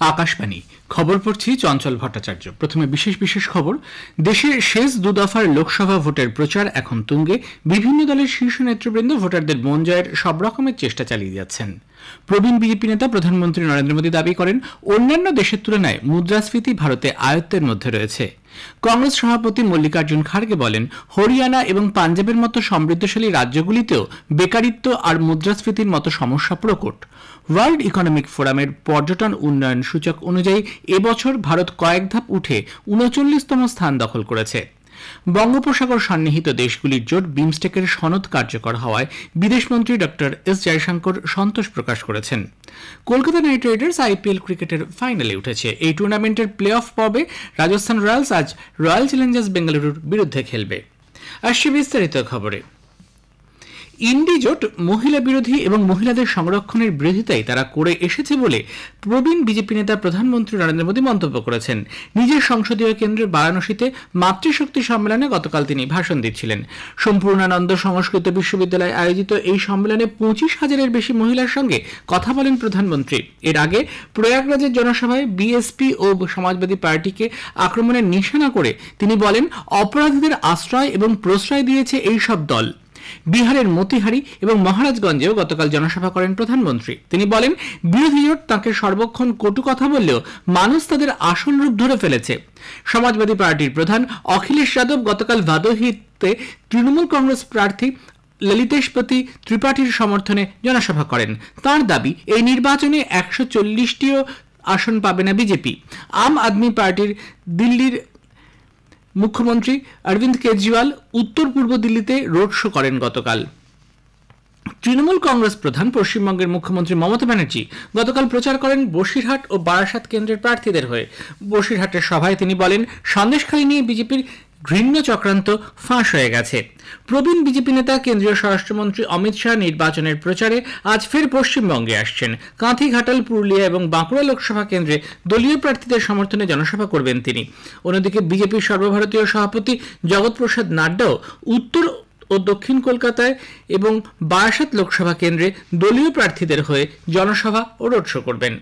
আকাশবাণী খবর পড়ছি চঞ্চল ভট্টাচার্য। প্রথমে বিশেষ বিশেষ খবর। দেশের শেষ দু দফার লোকসভা ভোটের প্রচার এখন তুঙ্গে। বিভিন্ন দলের শীর্ষ নেতৃবৃন্দ ভোটারদের মন জয়ের সব রকমের চেষ্টা চালিয়ে যাচ্ছেন। প্রবীণ বিজেপি নেতা প্রধানমন্ত্রী নরেন্দ্র মোদী দাবি করেন, অন্যান্য দেশের তুলনায় মুদ্রাস্ফীতি ভারতে আয়ত্তের মধ্যে রয়েছে। কংগ্রেস সভাপতি মল্লিকার্জুন খাড়গে বলেন, হরিয়ানা এবং পাঞ্জাবের মতো সমৃদ্ধশালী রাজ্যগুলিতেও বেকারিত্ব আর মুদ্রাস্ফীতির মতো সমস্যা প্রকট। ওয়ার্ল্ড ইকোনমিক ফোরামের পর্যটন উন্নয়ন সূচক অনুযায়ী এবছর ভারত কয়েক ধাপ উঠে ৩৯তম স্থান দখল করেছে। বঙ্গোপসাগর সন্নিহিত দেশগুলির জোট বিমস্টেকের সনদ কার্যকর হওয়ায় বিদেশমন্ত্রী ডক্টর এস জয়শঙ্কর সন্তোষ প্রকাশ করেছেন। কলকাতা নাইট রাইডার্স আইপিএল ক্রিকেটের ফাইনালে উঠেছে। এই টুর্নামেন্টের প্লে অফ পর্বে রাজস্থান রয়্যালস আজ রয়্যাল চ্যালেঞ্জার্স বেঙ্গালুরুর বিরুদ্ধে খেলবে। আসছে বিস্তারিত খবরে। ইন্ডি জোট মহিলা বিরোধী এবং মহিলাদের সংরক্ষণের বিরোধিতাই তারা করে এসেছে বলে প্রবীণ বিজেপি নেতা প্রধানমন্ত্রী নরেন্দ্র মোদী মন্তব্য করেছেন। নিজের সংসদীয় কেন্দ্রের বারাণসীতে মাতৃশক্তি সম্মেলনে গতকাল তিনি ভাষণ দিচ্ছিলেন। সম্পূর্ণানন্দ সংস্কৃত বিশ্ববিদ্যালয়ে আয়োজিত এই সম্মেলনে ২৫,০০০-এর বেশি মহিলার সঙ্গে কথা বলেন প্রধানমন্ত্রী। এর আগে প্রয়াগরাজের জনসভায় বিএসপি ও সমাজবাদী পার্টিকে আক্রমণের নিশানা করে তিনি বলেন, অপরাধীদের আশ্রয় এবং প্রশ্রয় দিয়েছে এই সব দল। বিহারের মতিহারি এবং মহারাজগঞ্জেও গতকাল জনসভা করেন প্রধানমন্ত্রী। তিনি বলেন, বিরোধী জোট তাঁকে সর্বক্ষণ কটু কথা বললেও মানুষ তাদের আসল রূপ ধরে ফেলেছে। সমাজবাদী পার্টির প্রধান অখিলেশ যাদব গতকাল ভাদোহীতে তৃণমূল কংগ্রেস প্রার্থী ললিতেশপতি ত্রিপাঠীর সমর্থনে জনসভা করেন। তাঁর দাবি, এই নির্বাচনে ১৪০টিও আসন পাবে না বিজেপি। আম আদমি পার্টির দিল্লির মুখ্যমন্ত্রী অরবিন্দ কেজরিওয়াল উত্তর পূর্ব দিল্লিতে রোড শো করেন গতকাল। তৃণমূল কংগ্রেস প্রধান পশ্চিমবঙ্গের মুখ্যমন্ত্রী মমতা ব্যানার্জি গতকাল প্রচার করেন বসিরহাট ও বারাসাত কেন্দ্রের প্রার্থীদের হয়ে। বসিরহাটের সভায় তিনি বলেন, সন্দেশখালী নিয়ে বিজেপির ঘৃণ্য চক্রান্ত ফাঁস হয়ে গেছে। প্রবীণ বিজেপি নেতা কেন্দ্রীয় স্বরাষ্ট্রমন্ত্রী অমিত শাহ নির্বাচনের প্রচারে আজ ফের পশ্চিমবঙ্গে আসছেন। কাঁথি, ঘাটাল, পুরুলিয়া এবং বাঁকুড়া লোকসভা কেন্দ্রে দলীয় প্রার্থীদের সমর্থনে জনসভা করবেন তিনি। অন্যদিকে বিজেপির সর্বভারতীয় সভাপতি জগৎ প্রসাদ নাড্ডাও উত্তর ও দক্ষিণ কলকাতায় এবং বারাসাত লোকসভা কেন্দ্রে দলীয় প্রার্থীদের হয়ে জনসভা ও রোড শো করবেন।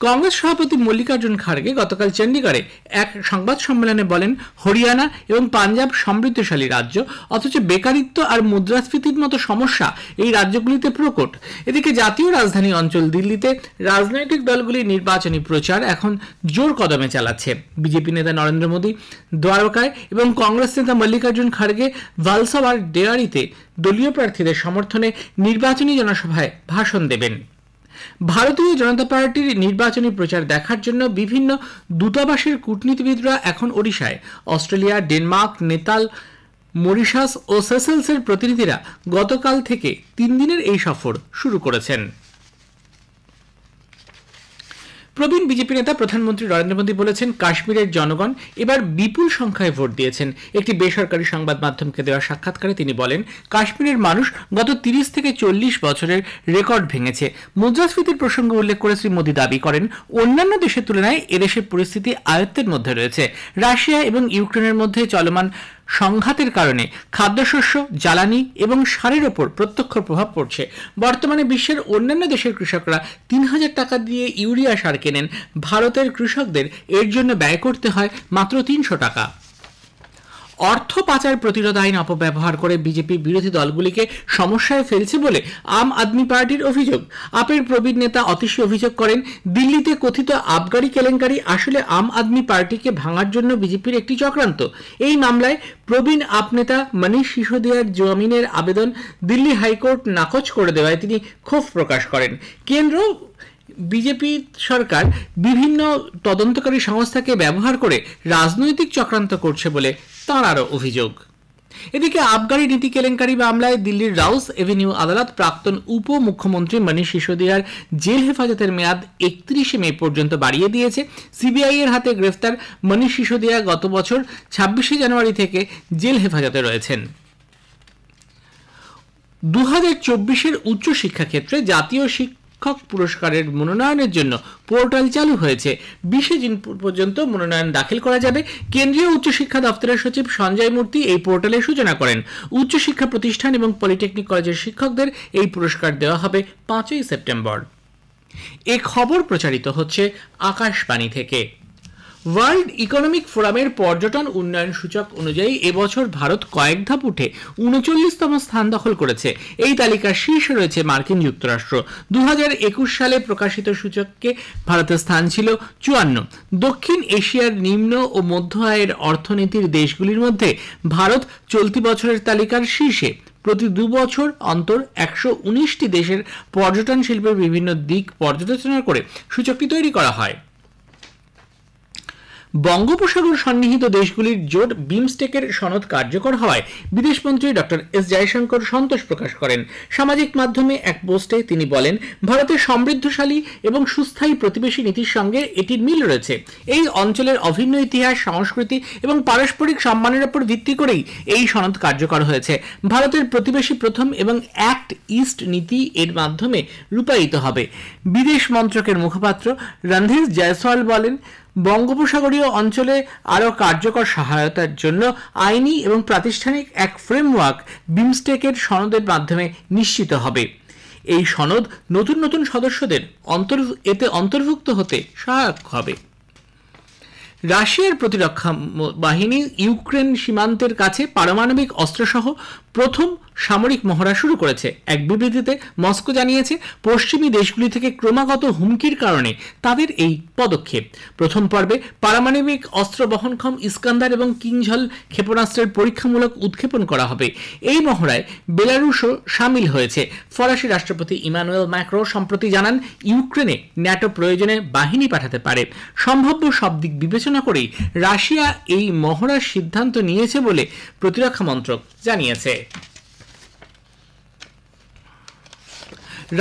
কংগ্রেস সভাপতি মল্লিকার্জুন খাড়গে গতকাল চণ্ডীগড়ে এক সংবাদ সম্মেলনে বলেন, হরিয়ানা এবং পাঞ্জাব সমৃদ্ধশালী রাজ্য, অথচ বেকারিত্ব আর মুদ্রাস্ফীতির মতো সমস্যা এই রাজ্যগুলিতে প্রকট। এদিকে জাতীয় রাজধানী অঞ্চল দিল্লিতে রাজনৈতিক দলগুলির নির্বাচনী প্রচার এখন জোর কদমে চালাচ্ছে। বিজেপি নেতা নরেন্দ্র মোদী দ্বারকায় এবং কংগ্রেস নেতা মল্লিকার্জুন খাড়গে ভালসাওয়ার ডেয়ারিতে দলীয় প্রার্থীদের সমর্থনে নির্বাচনী জনসভায় ভাষণ দেবেন। ভারতীয় জনতা পার্টির নির্বাচনী প্রচার দেখার জন্য বিভিন্ন দূতাবাসের কূটনীতিবিদরা এখন ওড়িশায়। অস্ট্রেলিয়া, ডেনমার্ক, নেপাল, মরিশাস ও সেসেলসের প্রতিনিধিরা গতকাল থেকে ৩ দিনের এই সফর শুরু করেছেন। প্রবীণ বিজেপি নেতা প্রধানমন্ত্রী নরেন্দ্র মোদী বলেছেন, কাশ্মীরের জনগণ এবার বিপুল সংখ্যায় ভোট দিয়েছেন। একটি বেসরকারি সংবাদ মাধ্যমকে দেওয়া সাক্ষাৎকারে তিনি বলেন, কাশ্মীরের মানুষ গত ৩০ থেকে ৪০ বছরের রেকর্ড ভেঙেছে। মুদ্রাস্ফীতির প্রসঙ্গ উল্লেখ করে শ্রী মোদী দাবি করেন, অন্যান্য দেশের তুলনায় এদেশের পরিস্থিতি আয়ত্তের মধ্যে রয়েছে। রাশিয়া এবং ইউক্রেনের মধ্যে চলমান সংঘাতের কারণে খাদ্যশস্য, জ্বালানি এবং সারের ওপর প্রত্যক্ষ প্রভাব পড়ছে। বর্তমানে বিশ্বের অন্যান্য দেশের কৃষকরা ৩,০০০ টাকা দিয়ে ইউরিয়া সার কেনেন। ভারতের কৃষকদের এর জন্য ব্যয় করতে হয় মাত্র ৩০০ টাকা। অর্থ পাচার প্রতিরোধ আইন অপব্যবহার করে বিজেপি বিরোধী দলগুলিকে সমস্যায় ফেলছে বলে আম আদমি পার্টির অভিযোগ। আপের প্রবীণ নেতা অতীশী অভিযোগ করেন, দিল্লিতে কথিত আবগারি কেলেঙ্কারি আসলে আম আদমি পার্টিকে ভাঙার জন্য বিজেপির একটি চক্রান্ত। এই মামলায় প্রবীণ আপ নেতা মনীষ সিসোদিয়ার জামিনের আবেদন দিল্লি হাইকোর্ট নাকচ করে দেওয়ায় তিনি ক্ষোভ প্রকাশ করেন। কেন্দ্র বিজেপি সরকার বিভিন্ন তদন্তকারী সংস্থাকে ব্যবহার করে রাজনৈতিক চক্রান্ত করছে বলে তাঁর আরও অভিযোগ। এদিকে আবগারি নীতি কেলেঙ্কারি মামলায় দিল্লির রাউস এভিনিউ আদালত প্রাক্তন উপমুখ্যমন্ত্রী মনীষ সিসোদিয়ার জেল হেফাজতের মেয়াদ ৩১ মে পর্যন্ত বাড়িয়ে দিয়েছে। সিবিআই এর হাতে গ্রেফতার মনীষ সিসোদিয়া গত বছর ২৬ জানুয়ারি থেকে জেল হেফাজতে রয়েছেন। ২০২৪-এর উচ্চশিক্ষা ক্ষেত্রে জাতীয় শিক্ষক পুরস্কারের মনোনয়নের জন্য পোর্টাল চালু হয়েছে। ২০ জুন পর্যন্ত মনোনয়ন দাখিল করা যাবে। কেন্দ্রীয় উচ্চশিক্ষা দপ্তরের সচিব সঞ্জয় মূর্তি এই পোর্টালের সূচনা করেন। উচ্চশিক্ষা প্রতিষ্ঠান এবং পলিটেকনিক কলেজের শিক্ষকদের এই পুরস্কার দেওয়া হবে ৫ই সেপ্টেম্বর। এ খবর প্রচারিত হচ্ছে আকাশবাণী থেকে। ওয়ার্ল্ড ইকোনমিক ফোরামের পর্যটন উন্নয়ন সূচক অনুযায়ী এবছর ভারত কয়েক ধাপ উঠে ৩৯তম স্থান দখল করেছে। এই তালিকার শীর্ষে রয়েছে মার্কিন যুক্তরাষ্ট্র। ২০২১ সালে প্রকাশিত সূচকে ভারতের স্থান ছিল ৫৪। দক্ষিণ এশিয়ার নিম্ন ও মধ্য আয়ের অর্থনীতির দেশগুলির মধ্যে ভারত চলতি বছরের তালিকার শীর্ষে। প্রতি ২ বছর অন্তর ১১৯টি দেশের পর্যটন শিল্পের বিভিন্ন দিক পর্যালোচনা করে সূচকটি তৈরি করা হয়। বঙ্গোপসাগর সন্নিহিত দেশগুলির জোট বিমস্টেকের সনদ কার্যকর হওয়ায় বিদেশমন্ত্রী ডক্টর এস জয়শঙ্কর সন্তোষ প্রকাশ করেন। সামাজিক মাধ্যমে এক পোস্টে তিনি বলেন, ভারতের সমৃদ্ধশালী এবং সুস্থায়ী প্রতিবেশী নীতির সঙ্গে এটির মিল রয়েছে। এই অঞ্চলের অভিন্ন ইতিহাস, সংস্কৃতি এবং পারস্পরিক সম্মানের উপর ভিত্তি করেই এই সনদ কার্যকর হয়েছে। ভারতের প্রতিবেশী প্রথম এবং অ্যাক্ট ইস্ট নীতি এর মাধ্যমে রূপায়িত হবে। বিদেশ মন্ত্রকের মুখপাত্র রণধীর জয়সওয়াল বলেন, বঙ্গোপসাগরীয় অঞ্চলে আরও কার্যকর সহায়তার জন্য আইনি এবং প্রাতিষ্ঠানিক এক ফ্রেমওয়ার্ক বিমস্টেকের সনদের মাধ্যমে নিশ্চিত হবে। এই সনদ নতুন নতুন সদস্যদের এতে অন্তর্ভুক্ত হতে সহায়ক হবে। রাশিয়ার প্রতিরক্ষা বাহিনী ইউক্রেন সীমান্তের কাছে পারমাণবিক অস্ত্রসহ প্রথম সামরিক মহড়া শুরু করেছে। এক বিবৃতিতে মস্কো জানিয়েছে, পশ্চিমী দেশগুলি থেকে ক্রমাগত হুমকির কারণে তাদের এই পদক্ষেপ। প্রথম পর্বে পারমাণবিক অস্ত্র বহনক্ষম ইস্কান্দার এবং কিংঝল ক্ষেপণাস্ত্রের পরীক্ষামূলক উৎক্ষেপণ করা হবে। এই মহড়ায় বেলারুশও সামিল হয়েছে। ফরাসি রাষ্ট্রপতি ইমানুয়েল ম্যাক্রো সম্প্রতি জানান, ইউক্রেনে ন্যাটো প্রয়োজনে বাহিনী পাঠাতে পারে। সম্ভাব্য সব দিক বিবেচনা করেই রাশিয়া এই মহড়ার সিদ্ধান্ত নিয়েছে বলে প্রতিরক্ষা মন্ত্রক জানিয়েছে।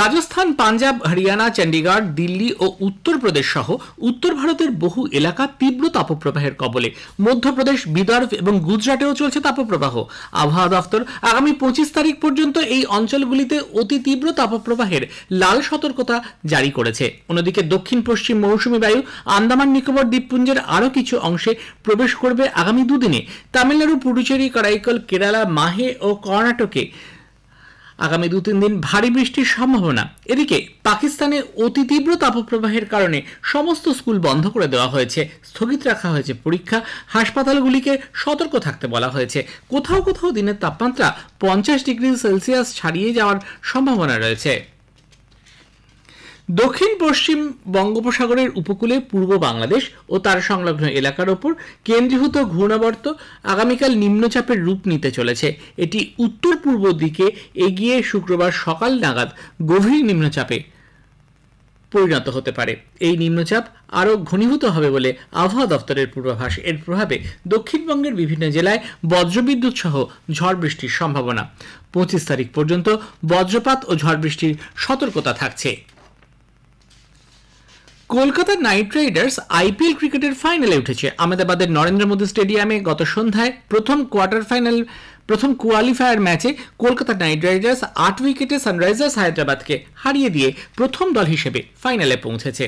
রাজস্থান, পাঞ্জাব, হরিয়ানা, চণ্ডীগড়, দিল্লি ও উত্তরপ্রদেশ সহ উত্তর ভারতের বহু এলাকা তীব্র তাপপ্রবাহের কবলে। মধ্যপ্রদেশ, বিদর্ভ এবং গুজরাটেও চলছে তাপপ্রবাহ। আবহাওয়া দফতর আগামী ২৫ তারিখ পর্যন্ত এই অঞ্চলগুলিতে অতি তীব্র তাপপ্রবাহের লাল সতর্কতা জারি করেছে। অন্যদিকে দক্ষিণ পশ্চিম মৌসুমী বায়ু আন্দামান নিকোবর দ্বীপপুঞ্জের আরও কিছু অংশে প্রবেশ করবে আগামী দুদিনে। তামিলনাড়ু, পুডুচেরি, করাইকল, কেরালা, মাহে ও কর্ণাটকে আগামী ২-৩ দিন ভারী বৃষ্টির সম্ভাবনা। এদিকে পাকিস্তানে অতি তীব্র তাপপ্রবাহের কারণে সমস্ত স্কুল বন্ধ করে দেওয়া হয়েছে, স্থগিত রাখা হয়েছে পরীক্ষা। হাসপাতালগুলিকে সতর্ক থাকতে বলা হয়েছে। কোথাও কোথাও দিনের তাপমাত্রা ৫০ ডিগ্রি সেলসিয়াস ছাড়িয়ে যাওয়ার সম্ভাবনা রয়েছে। দক্ষিণ পশ্চিম বঙ্গোপসাগরের উপকূলে পূর্ব বাংলাদেশ ও তার সংলগ্ন এলাকার ওপর কেন্দ্রীভূত ঘূর্ণাবর্ত আগামীকাল নিম্নচাপের রূপ নিতে চলেছে। এটি উত্তর পূর্ব দিকে এগিয়ে শুক্রবার সকাল নাগাদ গভীর নিম্নচাপে পরিণত হতে পারে। এই নিম্নচাপ আরও ঘনীভূত হবে বলে আবহাওয়া দফতরের পূর্বাভাস। এর প্রভাবে দক্ষিণবঙ্গের বিভিন্ন জেলায় বজ্রবিদ্যুৎ সহ ঝড় বৃষ্টির সম্ভাবনা। ২৫ তারিখ পর্যন্ত বজ্রপাত ও ঝড় বৃষ্টির সতর্কতা থাকছে। কলকাতা নাইট রাইডার্স আইপিএল ক্রিকেটের ফাইনালে উঠেছে। আহমেদাবাদের নরেন্দ্র মোদী স্টেডিয়ামে গত সন্ধ্যায় প্রথম কোয়ালিফায়ার ম্যাচে কলকাতা নাইট রাইডার্স ৮ উইকেটে সানরাইজার্স হায়দ্রাবাদকে হারিয়ে দিয়ে প্রথম দল হিসেবে ফাইনালে পৌঁছেছে।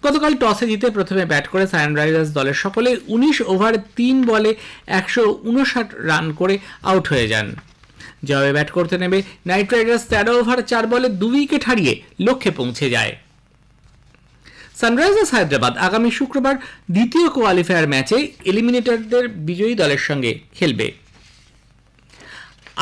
গতকাল টসে জিতে প্রথমে ব্যাট করে সানরাইজার্স দলের সকলে ১৯ ওভার ৩ বলে ১৫৯ রান করে আউট হয়ে যান। জবাবে ব্যাট করতে নেমে নাইট রাইডার্স ১৩ ওভার ৪ বলে ২ উইকেট হারিয়ে লক্ষ্যে পৌঁছে যায়। সানরাইজার্স হায়দ্রাবাদ আগামী শুক্রবার দ্বিতীয় কোয়ালিফায়ার ম্যাচে এলিমিনেটরদের বিজয়ী দলের সঙ্গে খেলবে।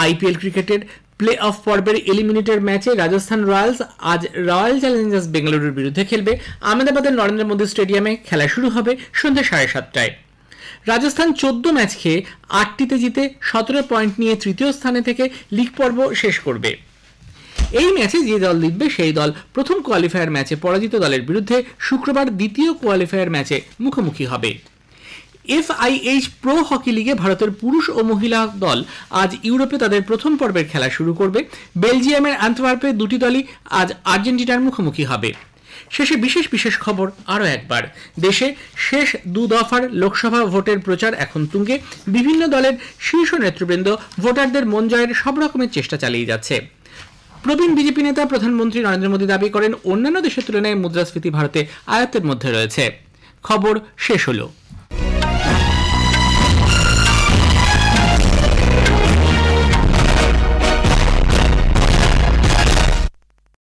আইপিএল ক্রিকেটের প্লে অফ পর্বের এলিমিনেটর ম্যাচে রাজস্থান রয়্যালস আজ রয়্যাল চ্যালেঞ্জার্স বেঙ্গালুরুর বিরুদ্ধে খেলবে। আহমেদাবাদের নরেন্দ্র মোদী স্টেডিয়ামে খেলা শুরু হবে সন্ধ্যা ৭:৩০টায়। রাজস্থান ১৪ ম্যাচ খেয়ে ৮টিতে জিতে ১৭ পয়েন্ট নিয়ে তৃতীয় স্থানে থেকে লিগ পর্ব শেষ করবে। এই ম্যাচে যে দল জিতবে সেই দল প্রথম কোয়ালিফায়ার ম্যাচে পরাজিত দলের বিরুদ্ধে শুক্রবার দ্বিতীয় কোয়ালিফায়ার ম্যাচে মুখোমুখি হবে। এফআইএইচ প্রো হকি লিগে ভারতের পুরুষ ও মহিলা দল আজ ইউরোপে তাদের প্রথম পর্বের খেলা শুরু করবে। বেলজিয়ামের অ্যান্টওয়ার্পে দুটি দলই আজ আর্জেন্টিনার মুখোমুখি হবে। শেষে বিশেষ খবর আরও একবার। দেশে শেষ ২ দফার লোকসভা ভোটের প্রচার এখন তুঙ্গে। বিভিন্ন দলের শীর্ষ নেতৃবৃন্দ ভোটারদের মন জয়ের সব রকমের চেষ্টা চালিয়ে যাচ্ছে। প্রবীণ বিজেপি নেতা প্রধানমন্ত্রী নরেন্দ্র মোদী দাবি করেন, অন্যান্য দেশের তুলনায় মুদ্রাস্ফীতি ভারতে আয়ত্তের মধ্যে রয়েছে। খবর শেষ হলো।